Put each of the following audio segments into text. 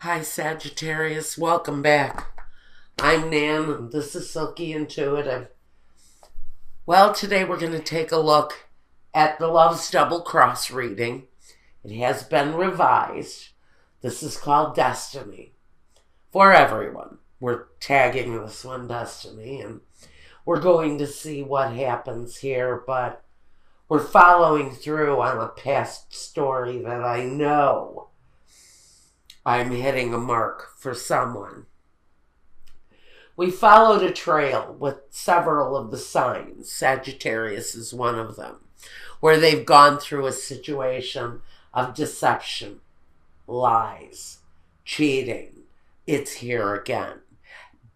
Hi, Sagittarius. Welcome back. I'm Nan, and this is Silky Intuitive. Well, today we're going to take a look at the Love's Double Cross reading. It has been revised. This is called Destiny. For everyone. We're tagging this one Destiny, and we're going to see what happens here, but we're following through on a past story that I know I'm hitting a mark for someone. We followed a trail with several of the signs. Sagittarius is one of them, where they've gone through a situation of deception, lies, cheating. It's here again.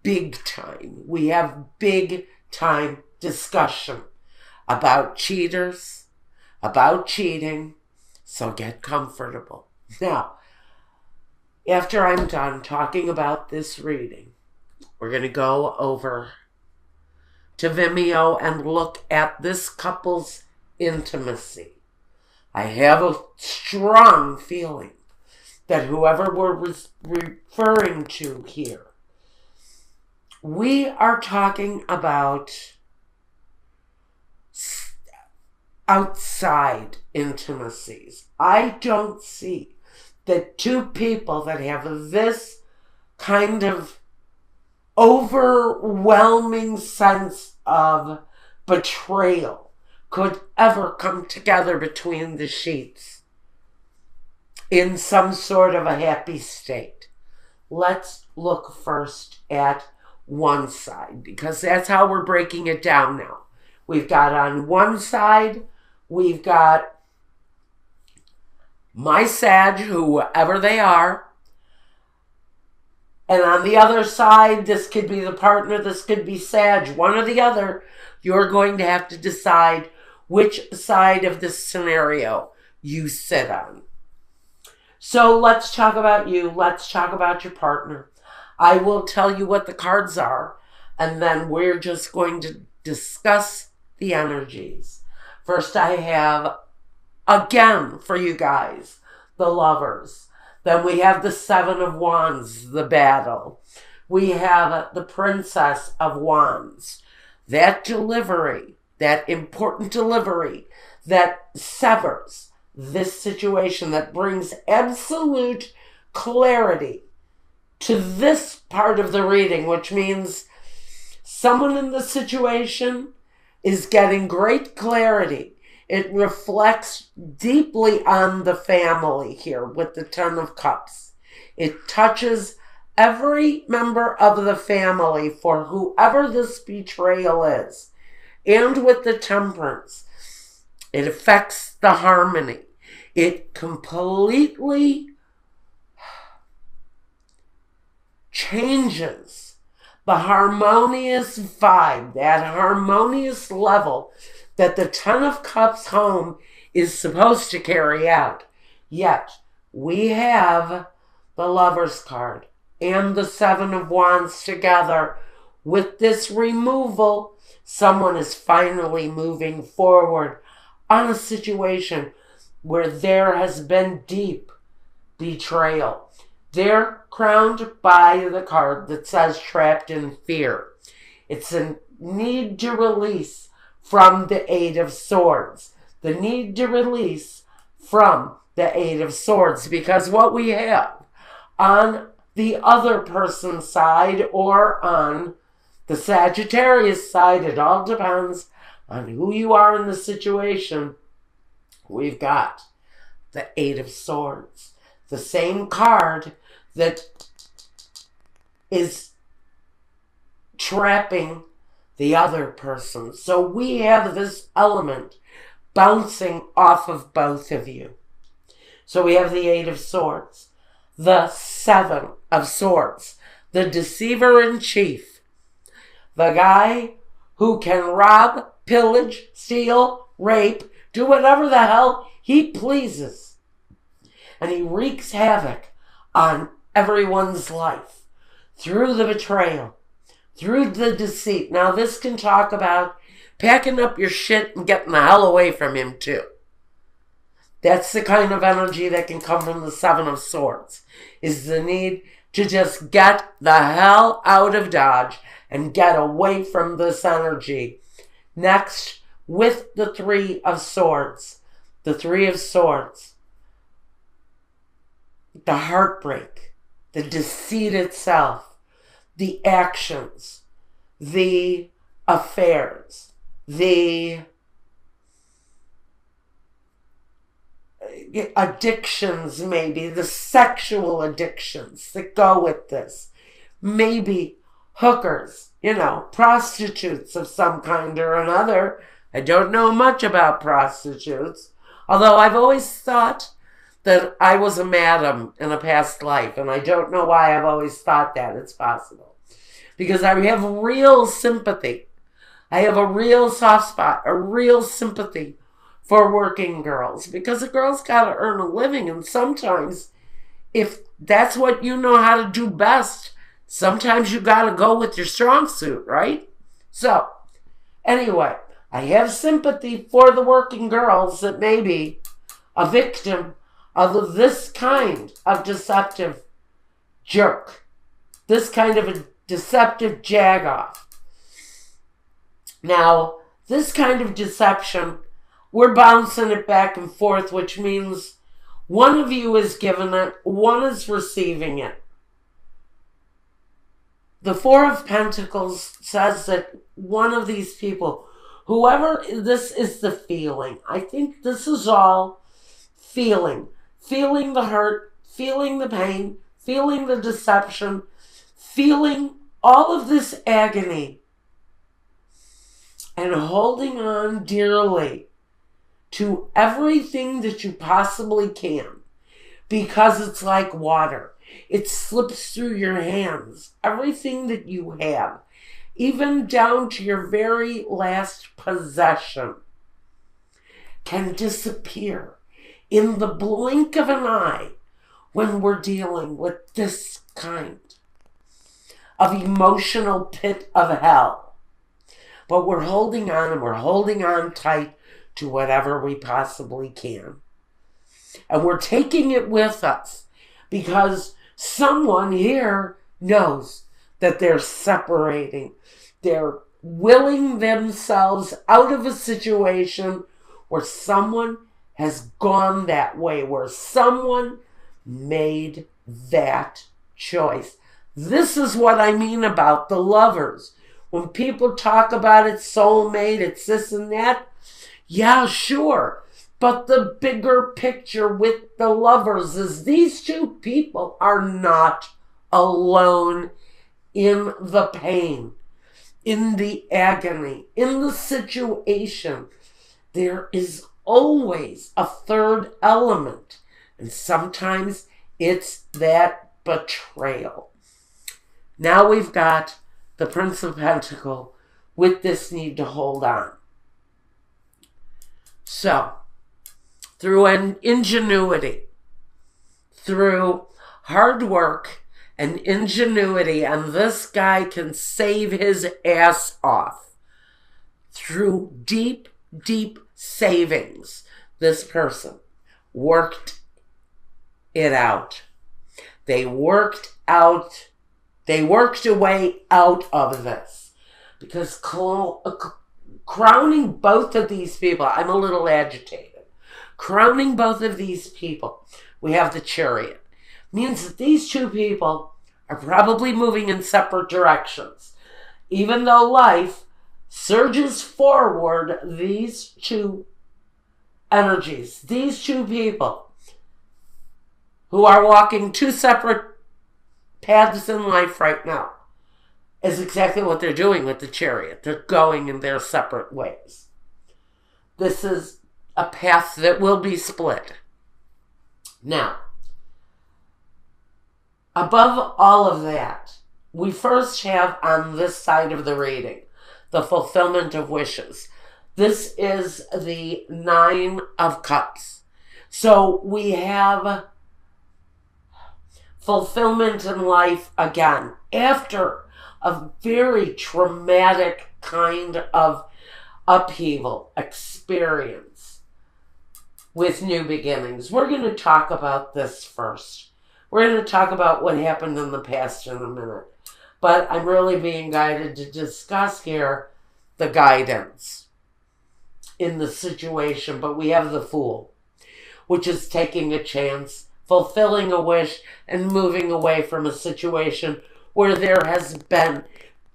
Big time. We have big time discussion about cheaters, about cheating, so get comfortable. Now, after I'm done talking about this reading, we're going to go over to Vimeo and look at this couple's intimacy. I have a strong feeling that whoever we're referring to here, we are talking about outside intimacies. I don't see that two people that have this kind of overwhelming sense of betrayal could ever come together between the sheets in some sort of a happy state. Let's look first at one side, because that's how we're breaking it down now. We've got on one side, we've got my Sag, whoever they are. And on the other side, this could be the partner, this could be Sag, one or the other. You're going to have to decide which side of this scenario you sit on. So let's talk about you. Let's talk about your partner. I will tell you what the cards are, and then we're just going to discuss the energies. First, I have, again, for you guys, the Lovers. Then we have the Seven of Wands, the battle. We have the Princess of Wands. That delivery, that important delivery that severs this situation, that brings absolute clarity to this part of the reading, which means someone in the situation is getting great clarity. It reflects deeply on the family here with the Ten of Cups. It touches every member of the family for whoever this betrayal is. And with the Temperance, it affects the harmony. It completely changes the harmonious vibe, that harmonious level that the Ten of Cups home is supposed to carry out. Yet, we have the Lover's card and the Seven of Wands together. With this removal, someone is finally moving forward on a situation where there has been deep betrayal. They're crowned by the card that says trapped in fear. It's a need to release from the Eight of Swords. The need to release from the Eight of Swords. Because what we have on the other person's side or on the Sagittarius side, it all depends on who you are in the situation. We've got the Eight of Swords. The same card that is trapping the other person. So we have this element bouncing off of both of you. So we have the Eight of Swords, the Seven of Swords, the deceiver in chief, the guy who can rob, pillage, steal, rape, do whatever the hell he pleases. And he wreaks havoc on everyone's life through the betrayal, through the deceit. Now, this can talk about packing up your shit and getting the hell away from him, too. That's the kind of energy that can come from the Seven of Swords, is the need to just get the hell out of Dodge and get away from this energy. Next, with the Three of Swords. The Three of Swords. The heartbreak. The deceit itself. The actions. The affairs. The addictions, maybe. The sexual addictions that go with this. Maybe hookers, prostitutes of some kind or another. I don't know much about prostitutes, although I've always thought that I was a madam in a past life, and I don't know why I've always thought that. It's possible. Because I have real sympathy. I have a real soft spot, a real sympathy for working girls, because a girl's got to earn a living, and sometimes, if that's what you know how to do best, sometimes you got to go with your strong suit, right? So, anyway, I have sympathy for the working girls that may be a victim of this kind of deceptive jerk, this kind of a deceptive jagoff. Now, this kind of deception, we're bouncing it back and forth, which means one of you is giving it, one is receiving it. The Four of Pentacles says that one of these people, whoever, this is the feeling. I think this is all feeling. Feeling the hurt, feeling the pain, feeling the deception, feeling all of this agony, and holding on dearly to everything that you possibly can, because it's like water. It slips through your hands. Everything that you have, even down to your very last possession, can disappear in the blink of an eye when we're dealing with this kind of emotional pit of hell. But we're holding on, and we're holding on tight to whatever we possibly can. And we're taking it with us because someone here knows that they're separating. They're willing themselves out of a situation where someone has gone that way, where someone made that choice. This is what I mean about the lovers. When people talk about it, soulmate, it's this and that, yeah, sure. But the bigger picture with the lovers is these two people are not alone in the pain, in the agony, in the situation. There is always a third element, and sometimes it's that betrayal. Now we've got the Prince of Pentacles with this need to hold on. So, through an ingenuity, through hard work and ingenuity, and this guy can save his ass off through deep, deep savings. This person worked it out. They worked a way out of this. Because crowning both of these people, I'm a little agitated. Crowning both of these people, we have the Chariot. Means that these two people are probably moving in separate directions. Even though life surges forward, these two energies, these two people who are walking two separate paths in life right now, is exactly what they're doing with the Chariot. They're going in their separate ways. This is a path that will be split. Now, above all of that, we first have on this side of the reading the fulfillment of wishes. This is the Nine of Cups. So we have fulfillment in life again after a very traumatic kind of upheaval experience. with new beginnings. We're going to talk about this first. We're going to talk about what happened in the past in a minute. But I'm really being guided to discuss here the guidance in the situation. But we have the Fool, which is taking a chance, fulfilling a wish, and moving away from a situation where there has been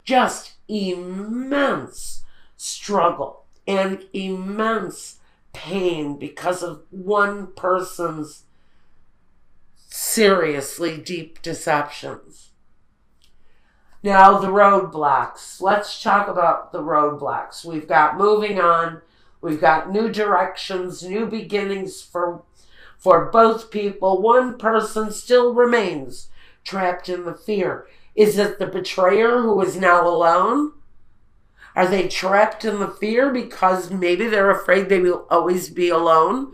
just immense struggle and immense pain because of one person's seriously deep deceptions. Now, the roadblocks. Let's talk about the roadblocks. We've got moving on. We've got new directions, new beginnings for both people. One person still remains trapped in the fear. Is it the betrayer who is now alone? Are they trapped in the fear because maybe they're afraid they will always be alone?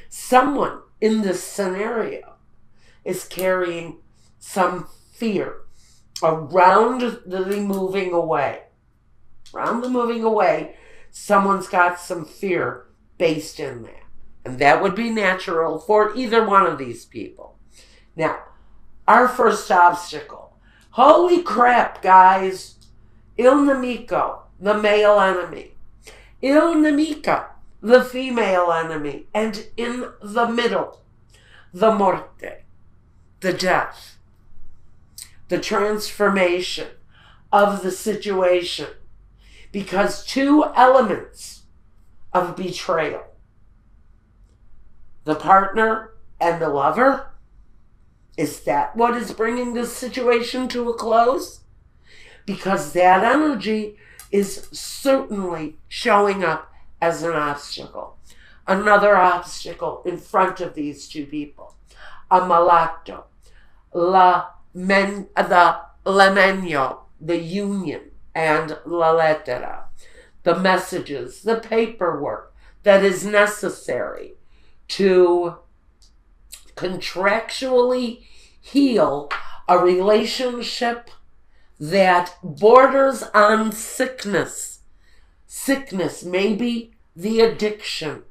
Someone in this scenario is carrying some fear around the moving away. Around the moving away, someone's got some fear based in that. And that would be natural for either one of these people. Now, our first obstacle. Holy crap, guys. Il nemico, the male enemy. Il nemica, the female enemy. And in the middle, the morte, the death. The transformation of the situation. Because two elements of betrayal, the partner and the lover, is that what is bringing this situation to a close? Because that energy is certainly showing up as an obstacle. Another obstacle in front of these two people. Ammalato, l'emegno, the union, and la lettera, the messages, the paperwork that is necessary to contractually heal a relationship that borders on sickness. Sickness, maybe the addiction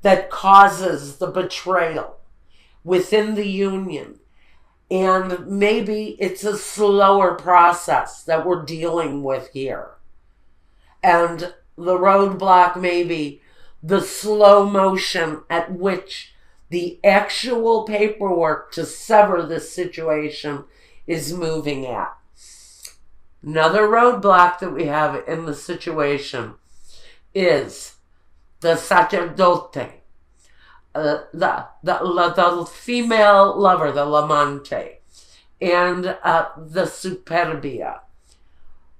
that causes the betrayal within the union. And maybe it's a slower process that we're dealing with here. And the roadblock may be the slow motion at which the actual paperwork to sever this situation is moving at. Another roadblock that we have in the situation is the sacerdote, the female lover, the l'amante, and the superbia.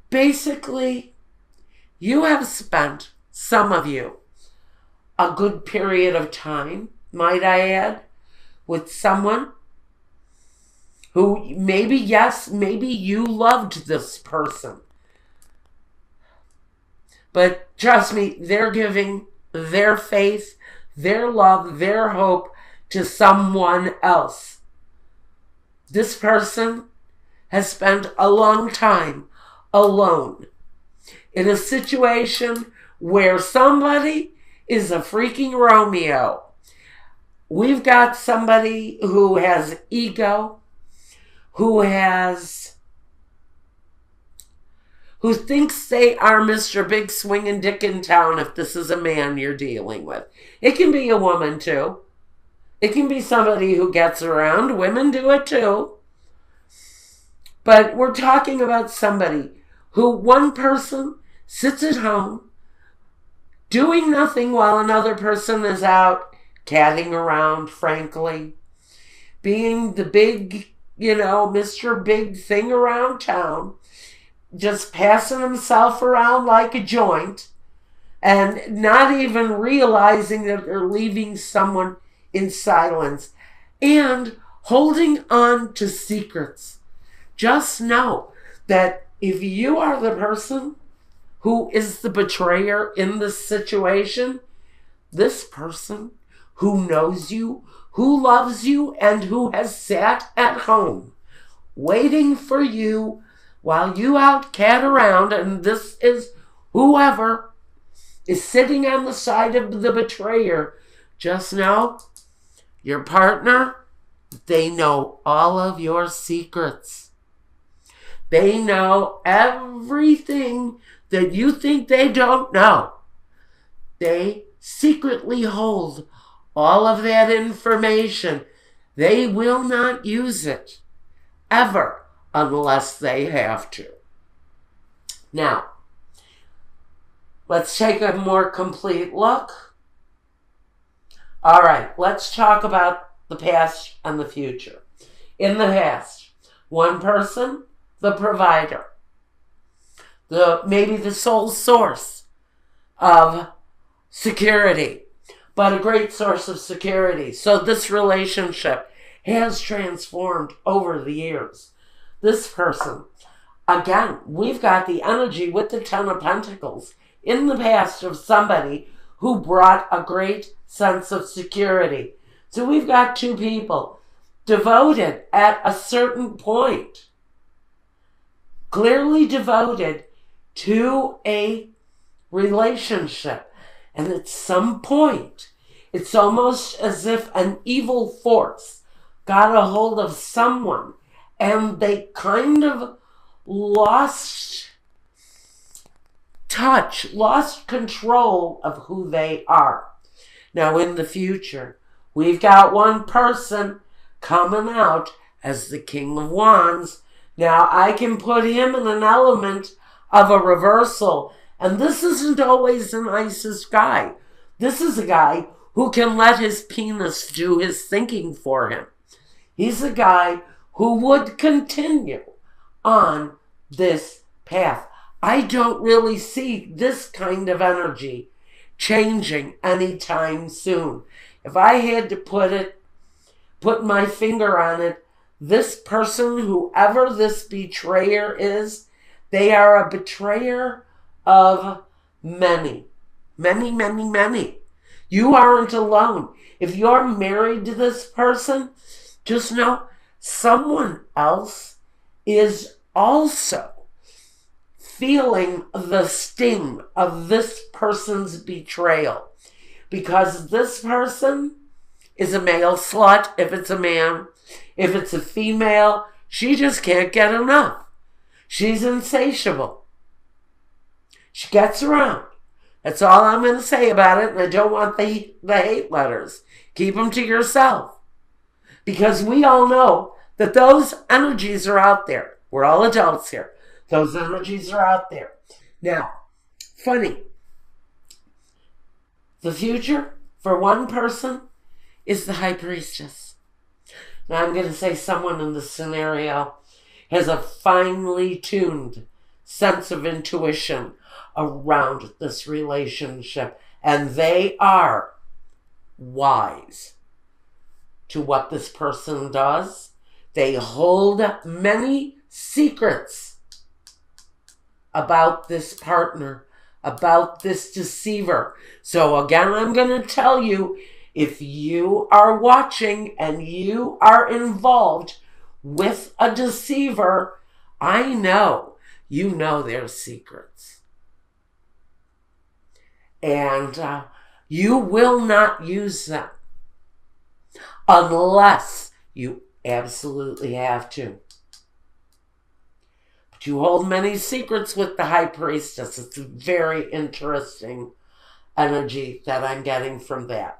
Basically, you have spent, some of you, a good period of time, might I add, with someone who maybe, yes, maybe you loved this person. But trust me, they're giving their faith, their love, their hope to someone else. This person has spent a long time alone in a situation where somebody is a freaking Romeo. We've got somebody who has ego, who thinks they are Mr. Big Swingin' Dick in town if this is a man you're dealing with. It can be a woman too. It can be somebody who gets around. Women do it too. But we're talking about somebody who one person sits at home doing nothing while another person is out catting around, frankly. Being the big, Mr. Big thing around town. Just passing himself around like a joint and not even realizing that they're leaving someone in silence and holding on to secrets. Just know that if you are the person who is the betrayer in this situation, this person who knows you, who loves you, and who has sat at home waiting for you while you out cat around, and this is whoever is sitting on the side of the betrayer Just know your partner, they know all of your secrets. They know everything that you think they don't know. They secretly hold all of that information. They will not use it ever unless they have to. Now, let's take a more complete look. All right, let's talk about the past and the future. In the past, one person, the provider, maybe the sole source of security, but a great source of security. So this relationship has transformed over the years. This person, again, we've got the energy with the Ten of Pentacles in the past of somebody who brought a great sense of security. So we've got two people devoted at a certain point, clearly devoted to a relationship. And at some point, it's almost as if an evil force got a hold of someone and they kind of lost touch, lost control of who they are. Now in the future, we've got one person coming out as the King of Wands. Now I can put him in an element of a reversal. And this isn't always the nicest guy. This is a guy who can let his penis do his thinking for him. He's a guy who would continue on this path. I don't really see this kind of energy changing anytime soon. If I had to put my finger on it, this person, whoever this betrayer is, they are a betrayer of many. Many, many, many. You aren't alone. If you're married to this person, just know someone else is also feeling the sting of this person's betrayal. Because this person is a male slut, if it's a man. If it's a female, she just can't get enough. She's insatiable. She gets around. That's all I'm going to say about it, and I don't want the hate letters. Keep them to yourself. Because we all know that those energies are out there. We're all adults here. Those energies are out there. Now, funny. The future for one person is the High Priestess. Now I'm going to say someone in this scenario has a finely tuned sense of intuition around this relationship, and they are wise to what this person does. They hold many secrets about this partner, about this deceiver. So again, I'm going to tell you, if you are watching and you are involved with a deceiver, I know you know their secrets. And you will not use them unless you absolutely have to. But you hold many secrets with the High Priestess. It's a very interesting energy that I'm getting from that.